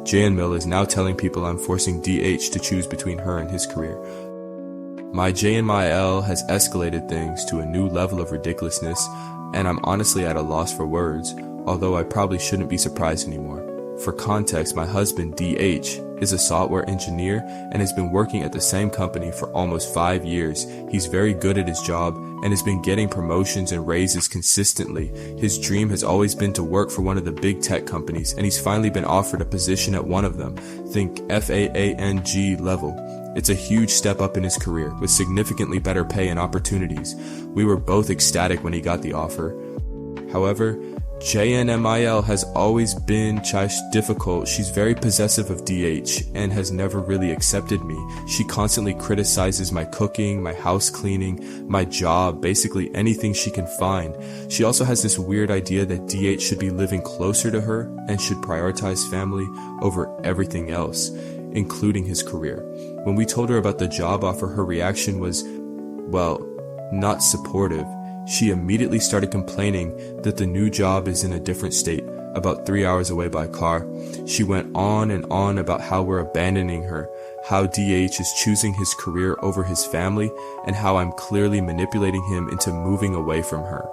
JustNoMIL is now telling people I'm forcing DH to choose between her and his career. My JustNoMIL has escalated things to a new level of ridiculousness, and I'm honestly at a loss for words, although I probably shouldn't be surprised anymore. For context, my husband, DH, is a software engineer and has been working at the same company for almost 5 years. He's very good at his job and has been getting promotions and raises consistently. His dream has always been to work for one of the big tech companies, and he's finally been offered a position at one of them. Think FAANG level. It's a huge step up in his career, with significantly better pay and opportunities. We were both ecstatic when he got the offer. However, JustNoMIL has always been difficult. She's very possessive of DH and has never really accepted me. She constantly criticizes my cooking, my house cleaning, my job, basically anything she can find. She also has this weird idea that DH should be living closer to her and should prioritize family over everything else, including his career. When we told her about the job offer, her reaction was, well, not supportive. She immediately started complaining that the new job is in a different state, about 3 hours away by car. She went on and on about how we're abandoning her, how DH is choosing his career over his family, and how I'm clearly manipulating him into moving away from her.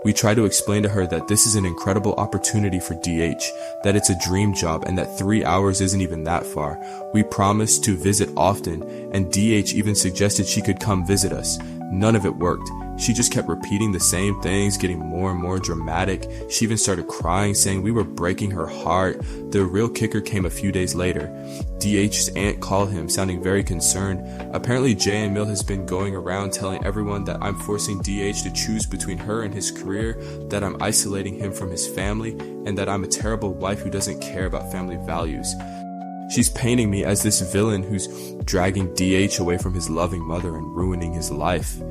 We try to explain to her that this is an incredible opportunity for DH, that it's a dream job, and that 3 hours isn't even that far. We promised to visit often, and DH even suggested she could come visit us. None of it worked. She just kept repeating the same things, getting more and more dramatic. She even started crying, saying we were breaking her heart. The real kicker came a few days later. DH's aunt called him, sounding very concerned. Apparently JustNoMIL has been going around telling everyone that I'm forcing DH to choose between her and his career, that I'm isolating him from his family, and that I'm a terrible wife who doesn't care about family values. She's painting me as this villain who's dragging DH away from his loving mother and ruining his life.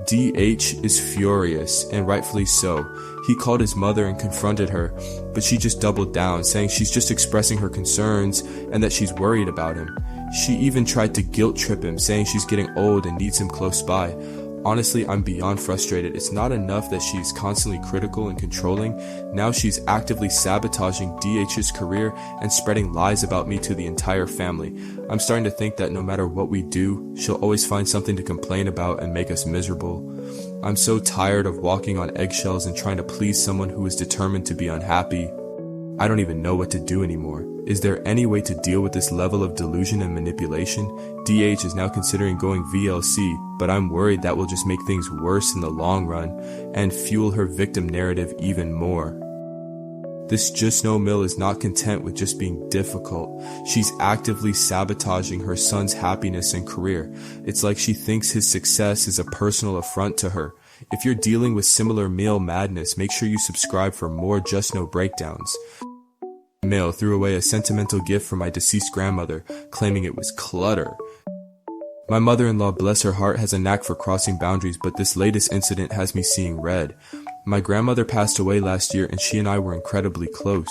DH is furious, and rightfully so. He called his mother and confronted her, but she just doubled down, saying she's just expressing her concerns and that she's worried about him. She even tried to guilt trip him, saying she's getting old and needs him close by. Honestly, I'm beyond frustrated. It's not enough that she's constantly critical and controlling. Now she's actively sabotaging DH's career and spreading lies about me to the entire family. I'm starting to think that no matter what we do, she'll always find something to complain about and make us miserable. I'm so tired of walking on eggshells and trying to please someone who is determined to be unhappy. I don't even know what to do anymore. Is there any way to deal with this level of delusion and manipulation? DH is now considering going VLC, but I'm worried that will just make things worse in the long run and fuel her victim narrative even more. This JustNoMIL is not content with just being difficult. She's actively sabotaging her son's happiness and career. It's like she thinks his success is a personal affront to her. If you're dealing with similar male madness, make sure you subscribe for more JustNo breakdowns. Mail threw away a sentimental gift from my deceased grandmother, claiming it was clutter. My mother-in-law, bless her heart, has a knack for crossing boundaries, but this latest incident has me seeing red. My grandmother passed away last year, and she and I were incredibly close.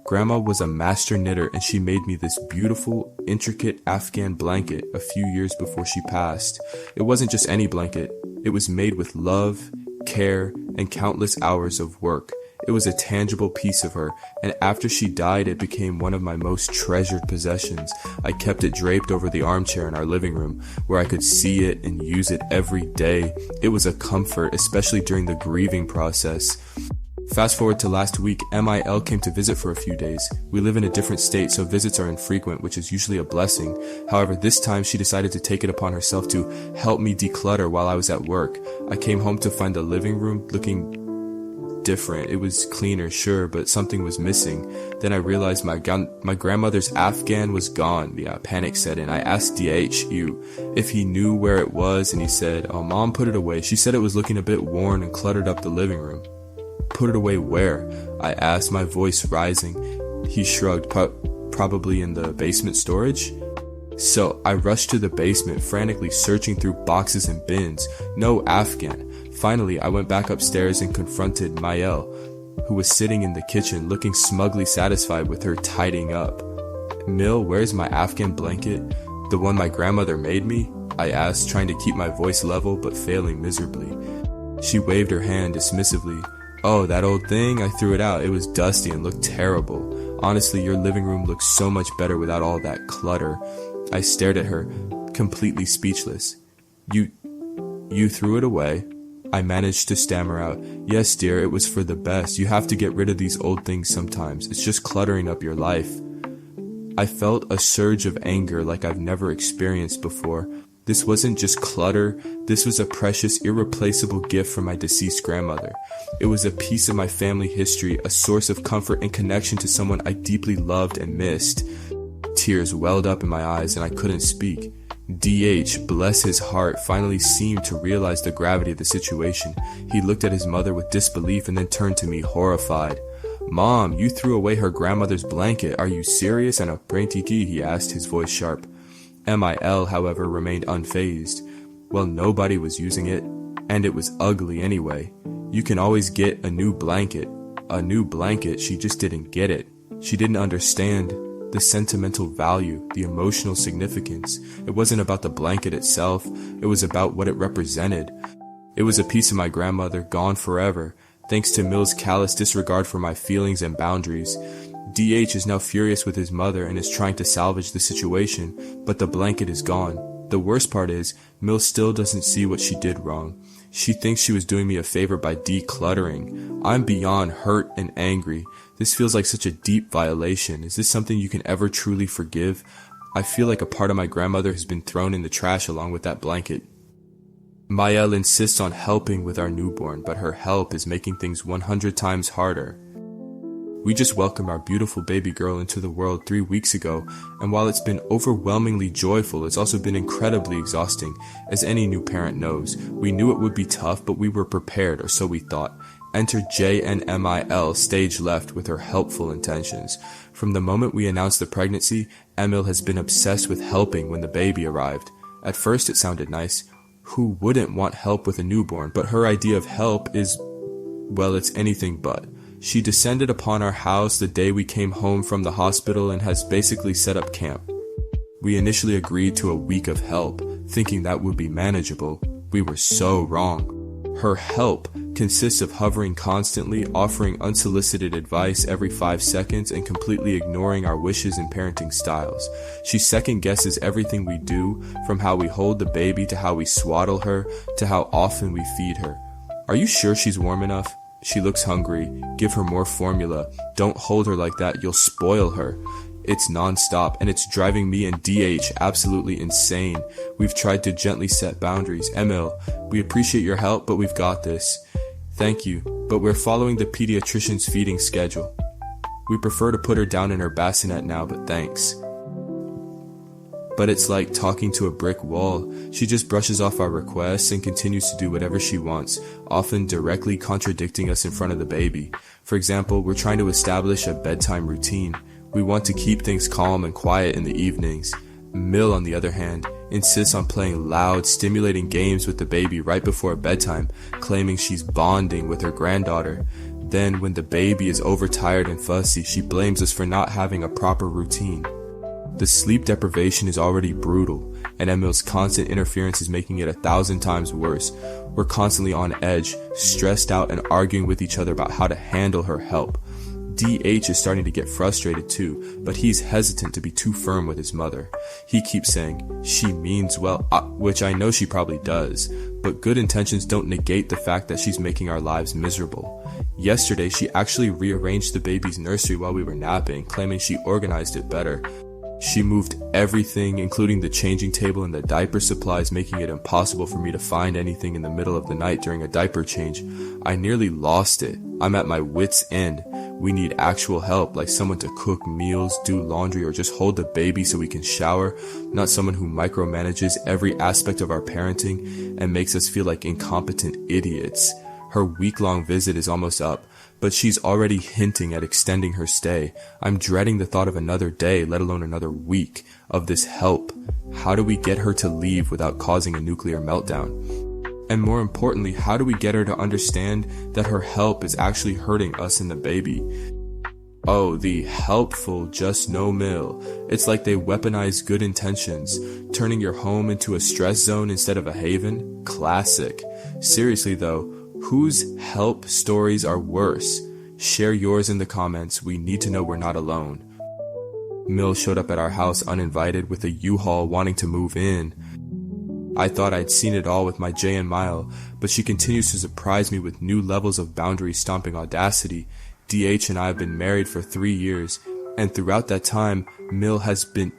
Grandma was a master knitter, and she made me this beautiful, intricate Afghan blanket a few years before she passed. It wasn't just any blanket. It was made with love, care, and countless hours of work. It was a tangible piece of her, and after she died, it became one of my most treasured possessions. I kept it draped over the armchair in our living room, where I could see it and use it every day. It was a comfort, especially during the grieving process. Fast forward to last week, MIL came to visit for a few days. We live in a different state, so visits are infrequent, which is usually a blessing. However, this time she decided to take it upon herself to help me declutter while I was at work. I came home to find the living room looking different. It was cleaner, sure, but something was missing. Then I realized my grandmother's Afghan was gone. Panic set in. I asked DHU if he knew where it was, and he said, "Oh, Mom put it away." She said it was looking a bit worn and cluttered up the living room. "Put it away where?" I asked, my voice rising. He shrugged, probably in the basement storage. So I rushed to the basement, frantically searching through boxes and bins. No Afghan. Finally, I went back upstairs and confronted Mael, who was sitting in the kitchen looking smugly satisfied with her tidying up. "Mil, where's my Afghan blanket? The one my grandmother made me?" I asked, trying to keep my voice level but failing miserably. She waved her hand dismissively. "Oh, that old thing? I threw it out. It was dusty and looked terrible." Honestly, your living room looks so much better without all that clutter." I stared at her, completely speechless. You threw it away?" I managed to stammer out, "Yes, dear, it was for the best. You have to get rid of these old things sometimes. It's just cluttering up your life." I felt a surge of anger like I've never experienced before. This wasn't just clutter, this was a precious, irreplaceable gift from my deceased grandmother. It was a piece of my family history, a source of comfort and connection to someone I deeply loved and missed. Tears welled up in my eyes and I couldn't speak. DH, bless his heart, finally seemed to realize the gravity of the situation. He looked at his mother with disbelief and then turned to me, horrified. "Mom, you threw away her grandmother's blanket. Are you serious?" And a praintiki, he asked, his voice sharp. MIL, however, remained unfazed. Well, nobody was using it, and it was ugly anyway. You can always get a new blanket. A new blanket, she just didn't get it. She didn't understand the sentimental value, the emotional significance. It wasn't about the blanket itself, it was about what it represented. It was a piece of my grandmother, gone forever, thanks to Mil's callous disregard for my feelings and boundaries. DH is now furious with his mother and is trying to salvage the situation, but the blanket is gone. The worst part is, Mil still doesn't see what she did wrong. She thinks she was doing me a favor by decluttering. I'm beyond hurt and angry. This feels like such a deep violation. Is this something you can ever truly forgive? I feel like a part of my grandmother has been thrown in the trash along with that blanket. Mayel insists on helping with our newborn, but her help is making things 100 times harder. We just welcomed our beautiful baby girl into the world 3 weeks ago, and while it's been overwhelmingly joyful, it's also been incredibly exhausting. As any new parent knows, we knew it would be tough, but we were prepared, or so we thought. Enter JNMIL, stage left, with her helpful intentions. From the moment we announced the pregnancy, Emil has been obsessed with helping when the baby arrived. At first it sounded nice. Who wouldn't want help with a newborn? But her idea of help is, well, it's anything but. She descended upon our house the day we came home from the hospital and has basically set up camp. We initially agreed to a week of help, thinking that would be manageable. We were so wrong. Her help consists of hovering constantly, offering unsolicited advice every 5 seconds, and completely ignoring our wishes and parenting styles. She second guesses everything we do, from how we hold the baby to how we swaddle her to how often we feed her. Are you sure she's warm enough? She looks hungry. Give her more formula. Don't hold her like that, you'll spoil her. It's non-stop, and it's driving me and DH absolutely insane. We've tried to gently set boundaries. Emil, we appreciate your help, but we've got this. Thank you, but we're following the pediatrician's feeding schedule. We prefer to put her down in her bassinet now, but thanks. But it's like talking to a brick wall. She just brushes off our requests and continues to do whatever she wants, often directly contradicting us in front of the baby. For example, we're trying to establish a bedtime routine. We want to keep things calm and quiet in the evenings. Mil, on the other hand, insists on playing loud, stimulating games with the baby right before bedtime, claiming she's bonding with her granddaughter. Then, when the baby is overtired and fussy, she blames us for not having a proper routine. The sleep deprivation is already brutal, and Emil's constant interference is making it 1,000 times worse. We're constantly on edge, stressed out, and arguing with each other about how to handle her help. DH is starting to get frustrated too, but he's hesitant to be too firm with his mother. He keeps saying, she means well, which I know she probably does, but good intentions don't negate the fact that she's making our lives miserable. Yesterday, she actually rearranged the baby's nursery while we were napping, claiming she organized it better. She moved everything, including the changing table and the diaper supplies, making it impossible for me to find anything in the middle of the night during a diaper change. I nearly lost it. I'm at my wit's end. We need actual help, like someone to cook meals, do laundry, or just hold the baby so we can shower, not someone who micromanages every aspect of our parenting and makes us feel like incompetent idiots. Her week-long visit is almost up, but she's already hinting at extending her stay. I'm dreading the thought of another day, let alone another week, of this help. How do we get her to leave without causing a nuclear meltdown? And more importantly, how do we get her to understand that her help is actually hurting us and the baby? Oh, the helpful JustNoMIL. It's like they weaponize good intentions, turning your home into a stress zone instead of a haven. Classic. Seriously though, whose help stories are worse? Share yours in the comments. We need to know we're not alone. Mil showed up at our house uninvited with a U-Haul wanting to move in. I thought I'd seen it all with my JustNoMIL, but she continues to surprise me with new levels of boundary stomping audacity. DH and I have been married for 3 years, and throughout that time, Mil has been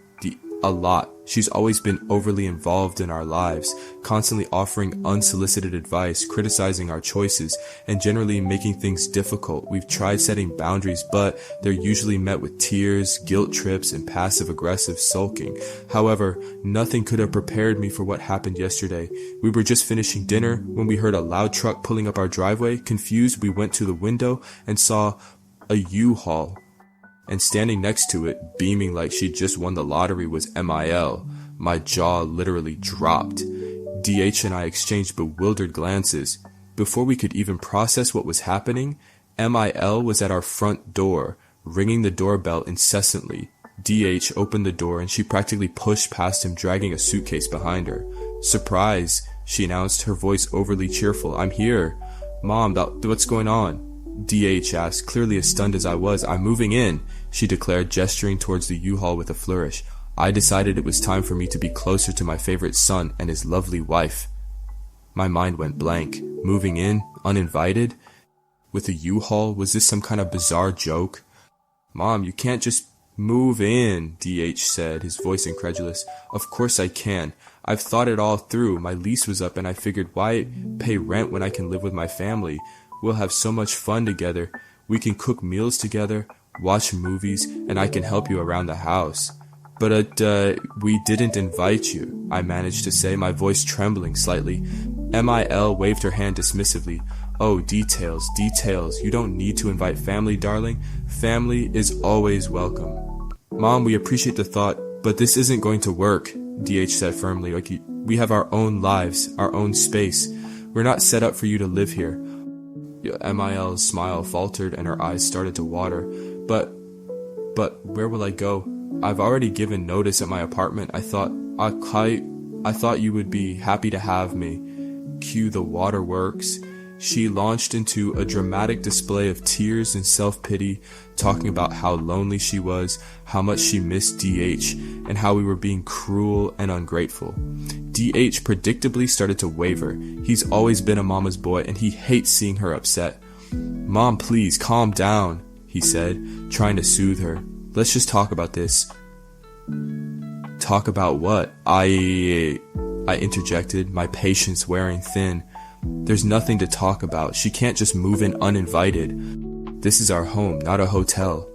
a lot. She's always been overly involved in our lives, constantly offering unsolicited advice, criticizing our choices, and generally making things difficult. We've tried setting boundaries, but they're usually met with tears, guilt trips, and passive-aggressive sulking. However, nothing could have prepared me for what happened yesterday. We were just finishing dinner when we heard a loud truck pulling up our driveway. Confused, we went to the window and saw a U-Haul. And standing next to it, beaming like she'd just won the lottery, was MIL. My jaw literally dropped. DH and I exchanged bewildered glances. Before we could even process what was happening, MIL was at our front door, ringing the doorbell incessantly. DH opened the door and she practically pushed past him, dragging a suitcase behind her. "Surprise," she announced, her voice overly cheerful. "I'm here." "Mom, what's going on?" DH asked, clearly as stunned as I was. "I'm moving in," she declared, gesturing towards the U-Haul with a flourish. I decided it was time for me to be closer to my favorite son and his lovely wife. My mind went blank. Moving in, uninvited? With a U-Haul? Was this some kind of bizarre joke? "Mom, you can't just move in," DH said, his voice incredulous. "Of course I can. I've thought it all through. My lease was up and I figured, why pay rent when I can live with my family? We'll have so much fun together. We can cook meals together, watch movies, and I can help you around the house." But we didn't invite you," I managed to say, my voice trembling slightly. MIL waved her hand dismissively. "Oh, details. You don't need to invite family, darling. Family is always welcome." "Mom, we appreciate the thought, but this isn't going to work," DH said firmly. "We have our own lives, our own space. We're not set up for you to live here." MIL's smile faltered and her eyes started to water. But where will I go? I've already given notice at my apartment. I thought you would be happy to have me. Cue the waterworks. She launched into a dramatic display of tears and self-pity, talking about how lonely she was, how much she missed DH, and how we were being cruel and ungrateful. DH predictably started to waver. He's always been a mama's boy, and he hates seeing her upset. "Mom, please, calm down," he said, trying to soothe her. "Let's just talk about this." "Talk about what?" I interjected, my patience wearing thin. "There's nothing to talk about. She can't just move in uninvited. This is our home, not a hotel."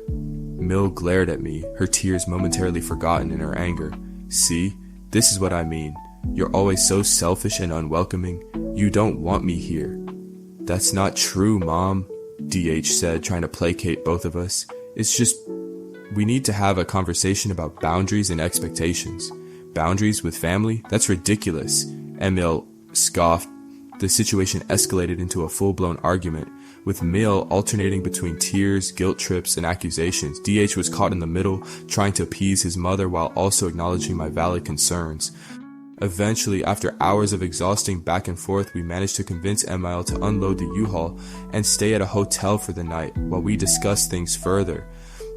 Mil glared at me, her tears momentarily forgotten in her anger. "See, this is what I mean. You're always so selfish and unwelcoming. You don't want me here." "That's not true, Mom," DH said, trying to placate both of us. "It's just, we need to have a conversation about boundaries and expectations." "Boundaries with family? That's ridiculous," Emil scoffed. The situation escalated into a full-blown argument, with Mil alternating between tears, guilt trips, and accusations. DH was caught in the middle, trying to appease his mother while also acknowledging my valid concerns. Eventually, after hours of exhausting back and forth, we managed to convince MIL to unload the U-Haul and stay at a hotel for the night while we discussed things further.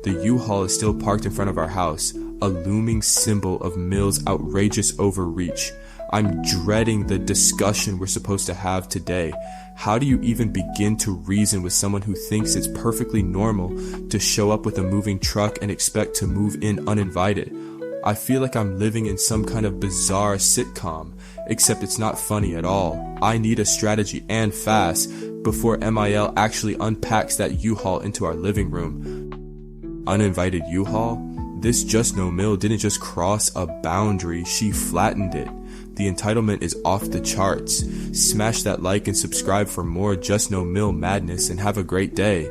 The U-Haul is still parked in front of our house, a looming symbol of Mil's outrageous overreach. I'm dreading the discussion we're supposed to have today. How do you even begin to reason with someone who thinks it's perfectly normal to show up with a moving truck and expect to move in uninvited? I feel like I'm living in some kind of bizarre sitcom, except it's not funny at all. I need a strategy, and fast, before MIL actually unpacks that U-Haul into our living room. Uninvited U-Haul? This JustNoMIL didn't just cross a boundary, she flattened it. The entitlement is off the charts. Smash that like and subscribe for more JustNoMIL madness, and have a great day.